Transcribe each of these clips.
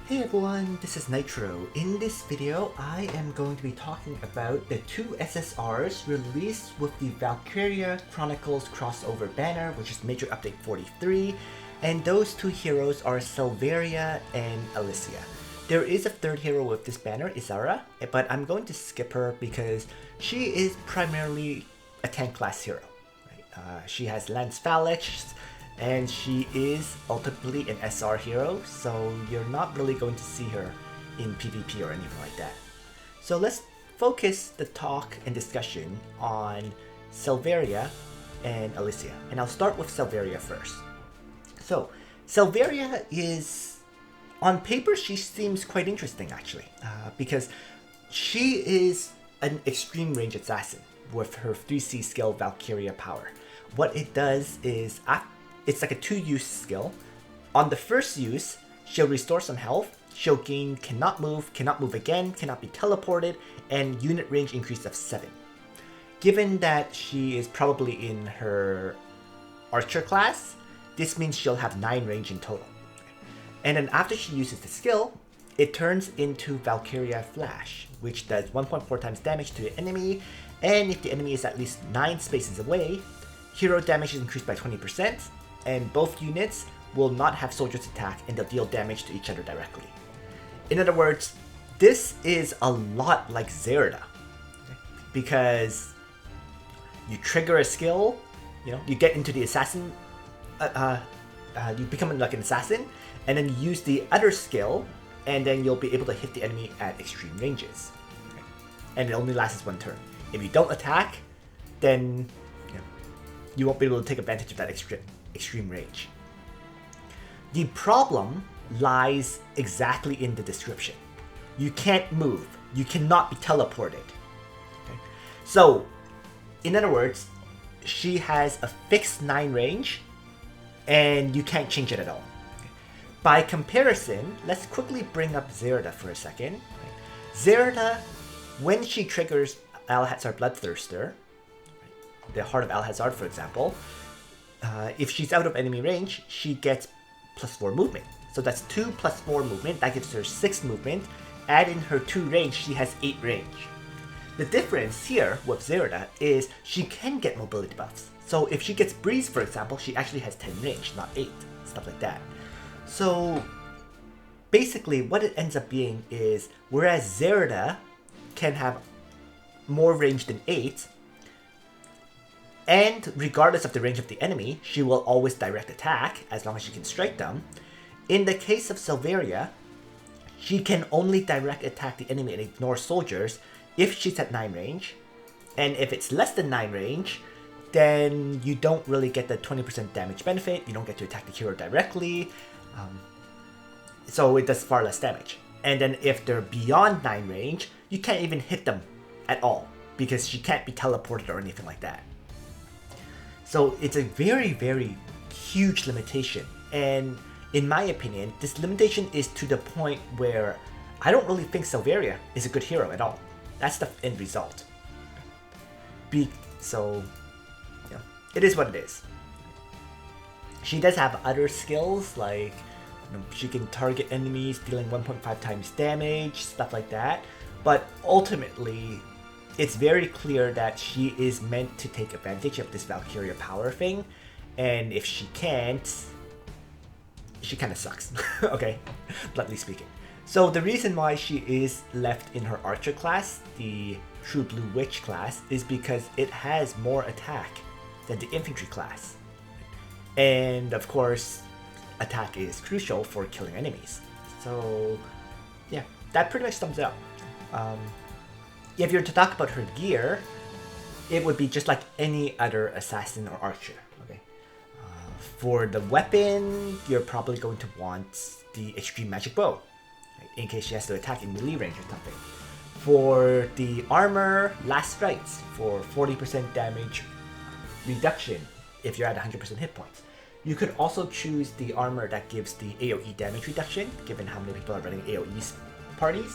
Hey everyone, this is Nitro. In this video, I am going to be talking about the two SSRs released with the Valkyria Chronicles crossover banner, which is Major Update 43, and those two heroes are Selvaria and Alicia. There is a third hero with this banner, Zerida, but I'm going to skip her because she is primarily a tank class hero. Right? She has Lance Phalanx, and she is ultimately an SR hero, so you're not really going to see her in PvP or anything like that. So let's focus the talk and discussion on Selvaria and Alicia. And I'll start with Selvaria first. So, Selvaria is, on paper, she seems quite interesting actually, because she is an extreme range assassin with her 3C skill Valkyria power. What it does is, it's like a 2-use skill. On the first use, she'll restore some health, she'll gain cannot move again, cannot be teleported, and unit range increase of 7. Given that she is probably in her archer class, this means she'll have 9 range in total. And then after she uses the skill, it turns into Valkyria Flash, which does 1.4 times damage to the enemy, and if the enemy is at least 9 spaces away, hero damage is increased by 20%, and both units will not have soldiers attack and they'll deal damage to each other directly. In other words, this is a lot like Zerida, because you trigger a skill, you get into the assassin, you become like an assassin, and then you use the other skill, and then you'll be able to hit the enemy at extreme ranges. And it only lasts 1 turn. If you don't attack, then you won't be able to take advantage of that extreme range. The problem lies exactly in the description. You can't move. You cannot be teleported. Okay? So, in other words, she has a fixed 9 range, and you can't change it at all. Okay? By comparison, let's quickly bring up Zerida for a second. Right? Zerida, when she triggers Alhazar Bloodthirster, the Heart of Alhazard, for example, if she's out of enemy range, she gets +4 movement. So that's 2 + 4 movement. That gives her 6 movement. Add in her 2 range, she has 8 range. The difference here with Zerida is she can get mobility buffs. So if she gets Breeze, for example, she actually has 10 range, not 8. Stuff like that. So basically what it ends up being is, whereas Zerida can have more range than 8, and regardless of the range of the enemy, she will always direct attack as long as she can strike them. In the case of Selvaria, she can only direct attack the enemy and ignore soldiers if she's at 9 range. And if it's less than 9 range, then you don't really get the 20% damage benefit. You don't get to attack the hero directly. So it does far less damage. And then if they're beyond 9 range, you can't even hit them at all because she can't be teleported or anything like that. So it's a very, very huge limitation. And in my opinion, this limitation is to the point where I don't really think Selvaria is a good hero at all. That's the end result. So, it is what it is. She does have other skills, like she can target enemies, dealing 1.5 times damage, stuff like that. But ultimately, it's very clear that she is meant to take advantage of this Valkyria power thing, and if she can't, she kind of sucks, okay, bluntly speaking. So the reason why she is left in her archer class, the True Blue Witch class, is because it has more attack than the infantry class. And of course, attack is crucial for killing enemies. So yeah, that pretty much sums it up. If you're to talk about her gear, it would be just like any other assassin or archer. Okay. For the weapon, you're probably going to want the Extreme Magic Bow, right, in case she has to attack in melee range or something. For the armor, Last Strikes for 40% damage reduction if you're at 100% hit points. You could also choose the armor that gives the AoE damage reduction, given how many people are running AoE parties.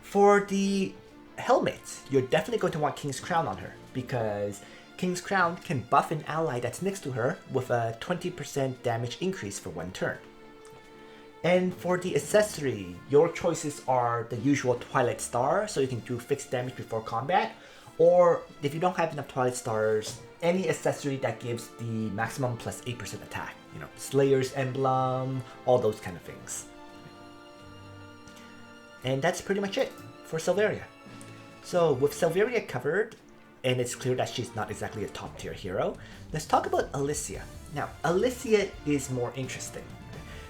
For the helmet, you're definitely going to want King's Crown on her, because King's Crown can buff an ally that's next to her with a 20% damage increase for 1 turn. And for the accessory, your choices are the usual Twilight Star, so you can do fixed damage before combat, or if you don't have enough Twilight Stars, any accessory that gives the maximum plus 8% attack. You know, Slayer's Emblem, all those kind of things. And that's pretty much it for Selvaria. So with Selvaria covered, and it's clear that she's not exactly a top tier hero, let's talk about Alicia. Now, Alicia is more interesting.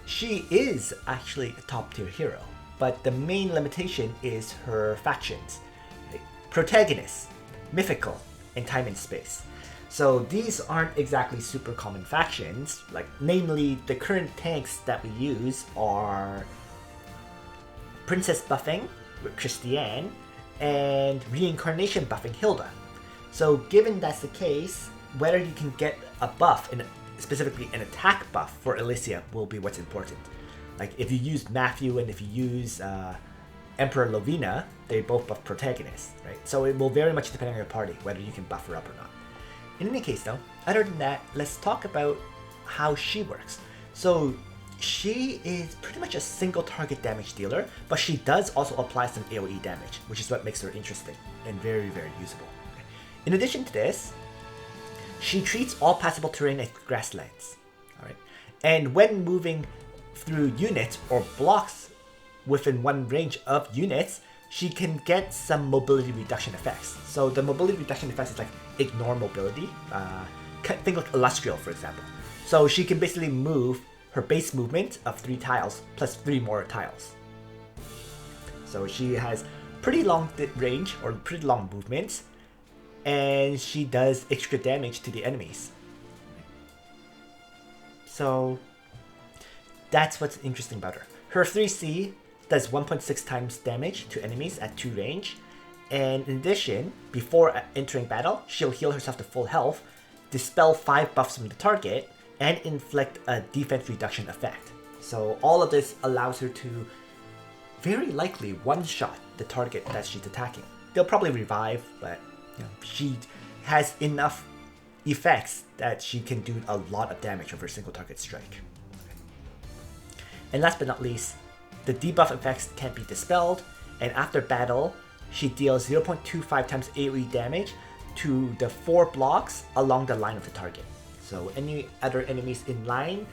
She is actually a top tier hero, but the main limitation is her factions. Protagonist, Mythical, and Time and Space. So these aren't exactly super common factions, like namely the current tanks that we use are Princess Buffing with Christiane and Reincarnation Buffing Hilda. So given that's the case, whether you can get a buff, specifically an attack buff for Alicia, will be what's important. Like if you use Matthew and if you use Emperor Lovina, they both buff protagonists, right? So it will very much depend on your party whether you can buff her up or not. In any case though, other than that, let's talk about how she works. So she is pretty much a single target damage dealer, but she does also apply some AoE damage, which is what makes her interesting and very, very usable. In addition to this, she treats all passable terrain as grasslands. Alright. And when moving through units or blocks within one range of units, she can get some mobility reduction effects. So the mobility reduction effects is like ignore mobility. Think like Illustrial, for example. So she can basically move her base movement of 3 tiles plus 3 more tiles. So she has pretty long range or pretty long movements, and she does extra damage to the enemies. So that's what's interesting about her. Her 3C does 1.6 times damage to enemies at 2 range, and in addition, before entering battle, she'll heal herself to full health, dispel 5 buffs from the target, and inflict a defense reduction effect. So all of this allows her to very likely one-shot the target that she's attacking. They'll probably revive, but you know, she has enough effects that she can do a lot of damage with her single target strike. And last but not least, the debuff effects can't be dispelled, and after battle, she deals 0.25 times AoE damage to the 4 blocks along the line of the target. So any other enemies in line,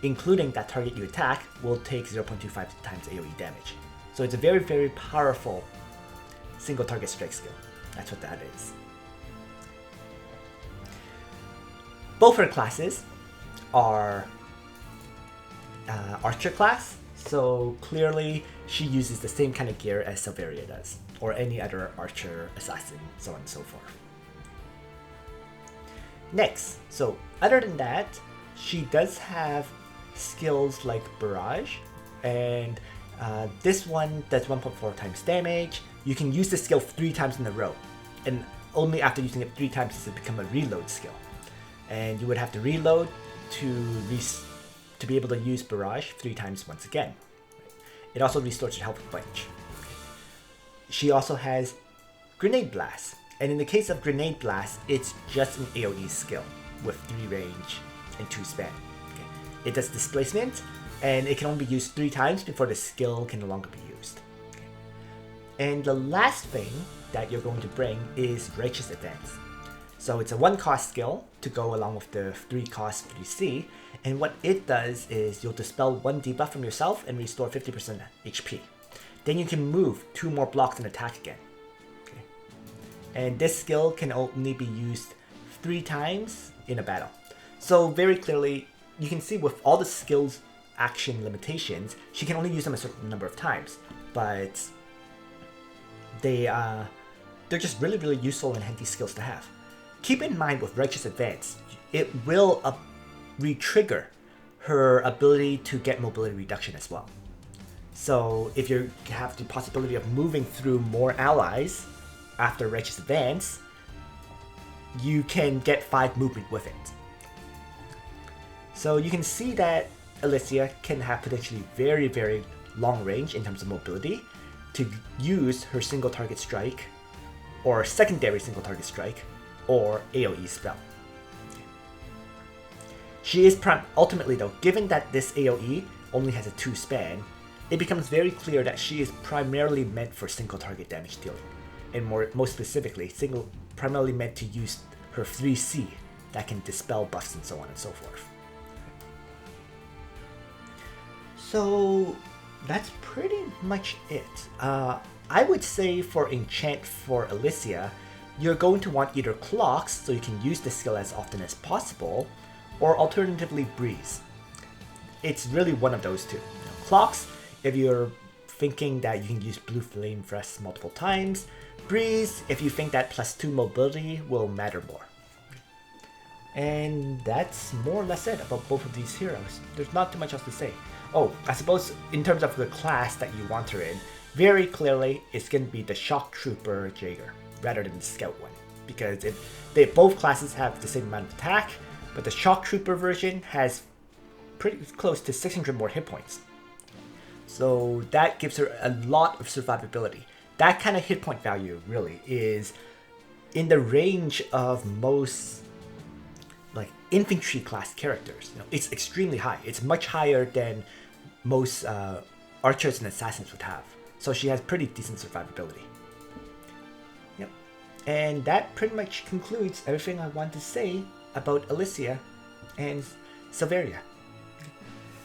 including that target you attack, will take 0.25 times AoE damage. So it's a very, very powerful single target strike skill. That's what that is. Both her classes are Archer class, so clearly she uses the same kind of gear as Selvaria does, or any other Archer, Assassin, so on and so forth. Next, so other than that, she does have skills like Barrage, and this one does 1.4 times damage. You can use the skill 3 times in a row, and only after using it 3 times does it become a reload skill. And you would have to reload to be able to use Barrage 3 times once again. It also restores your health a bunch. She also has Grenade Blast, and in the case of Grenade Blast, it's just an AoE skill with 3 range and 2 span. Okay. It does displacement, and it can only be used 3 times before the skill can no longer be used. Okay. And the last thing that you're going to bring is Righteous Advance. So it's a 1-cost skill to go along with the 3-cost 3C, and what it does is you'll dispel 1 debuff from yourself and restore 50% HP. Then you can move 2 more blocks and attack again. Okay. And this skill can only be used 3 times in a battle. So very clearly, you can see with all the skills action limitations, she can only use them a certain number of times, but they're just really, really useful and handy skills to have. Keep in mind with Righteous Advance, it will re-trigger her ability to get mobility reduction as well. So if you have the possibility of moving through more allies after Righteous Advance, you can get 5 movement with it. So you can see that Alicia can have potentially very, very long range in terms of mobility to use her single target strike or secondary single target strike or AoE spell. She is ultimately though, given that this AoE only has a 2 span, it becomes very clear that she is primarily meant for single target damage dealing, and most specifically, primarily meant to use her 3C that can dispel buffs and so on and so forth. So that's pretty much it. I would say for Enchant for Alicia, you're going to want either Clocks, so you can use the skill as often as possible, or alternatively Breeze. It's really one of those two. Clocks, if you're thinking that you can use Blue Flame Vest multiple times. Breeze, if you think that +2 mobility will matter more. And that's more or less it about both of these heroes. There's not too much else to say. Oh, I suppose in terms of the class that you want her in, very clearly it's going to be the Shock Trooper Jaeger rather than the Scout one. Because both classes have the same amount of attack, but the Shock Trooper version has pretty close to 600 more hit points. So that gives her a lot of survivability. That kind of hit point value really is in the range of most like infantry class characters. It's extremely high. It's much higher than most archers and assassins would have. So she has pretty decent survivability. Yep. And that pretty much concludes everything I want to say about Alicia and Selvaria.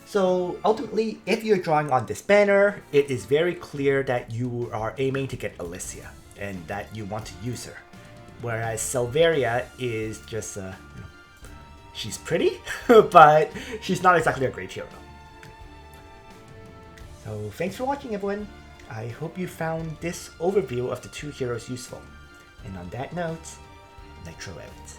So ultimately, if you're drawing on this banner, it is very clear that you are aiming to get Alicia and that you want to use her. Whereas Selvaria is just, she's pretty, but she's not exactly a great hero. So thanks for watching, everyone. I hope you found this overview of the two heroes useful. And on that note, Nitro out.